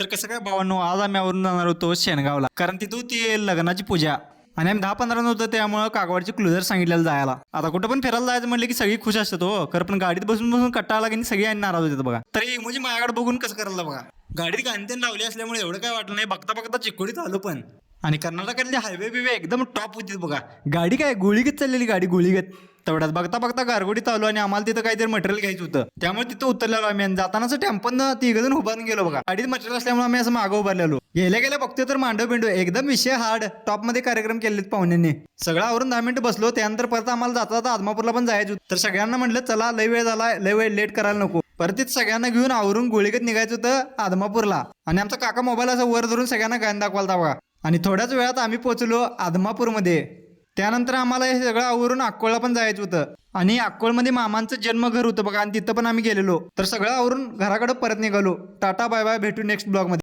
तर कसं काय भावांनो, आज आम्ही आवरून जाणार होतो शेणगावला, कारण तिथं होती लग्नाची पूजा आणि आम्ही 10-15 नव्हतं, त्यामुळे कागवाडची क्लुजर सांगितलेलं जायला. आता कुठं पण फिरायला जायचं म्हटलं की सगळी खुश असतात हो, खरं पण गाडीत बसून बसून कट्टाळा की सगळी आणि नाराज होतात बघा. तरी म्हणजे माझ्याकडे बघून कसं करायला बघा, गाडीत गाणी लावली असल्यामुळे एवढं काय वाटलं नाही, बघता बघता चिकोडीत आलो पण. आणि कर्नाटकातले हायवे बिवे एकदम टॉप होती बघा. गाडी काय गोळीगत चाललेली, गाडी गोळीगत. तेवढ्यात बघता बघता गारगोडीत आलो आणि आम्हाला तिथं काहीतरी मटेरियल घ्यायचं होतं, त्यामुळे तिथं उतरलेलो आम्ही आणि जातानाच टेम्पन तिघजण उभारून गेलो बघा. गाडीत मटेरियल असल्यामुळे आम्ही असं मागं उभारलेलो. गेल्या गेल्या बघतोय तर मांडव बिंडो एकदम विषय हार्ड टॉप मध्ये कार्यक्रम केलेत पाहुण्यांनी. सगळं आवरून 10 मिनिटं बसलो, त्यानंतर परत आम्हाला जाता जाता आदमापूरला पण जायचं होतं. तर सगळ्यांना म्हटलं चला, लय वेळ झाला, लय वेळ लेट करायला नको. परत तिथं सगळ्यांना घेऊन आवरून गोळीगत निघायचं होतं आदमापूरला. आणि आमचा काका मोबाईल असं वर धरून सगळ्यांना गाणं दाखवायला बघा. आणि थोड्याच वेळात आम्ही पोहोचलो आदमापूरमध्ये. त्यानंतर आम्हाला हे सगळं आवरून अक्कोळला पण जायचं होतं आणि अक्कोळमध्ये मामांचं जन्मघर होतं बघा, आणि तिथं पण आम्ही गेलेलो. तर सगळं आवरून घराकडे परत निघालो. टाटा बाय बाय, भेटू नेक्स्ट ब्लॉग मध्ये.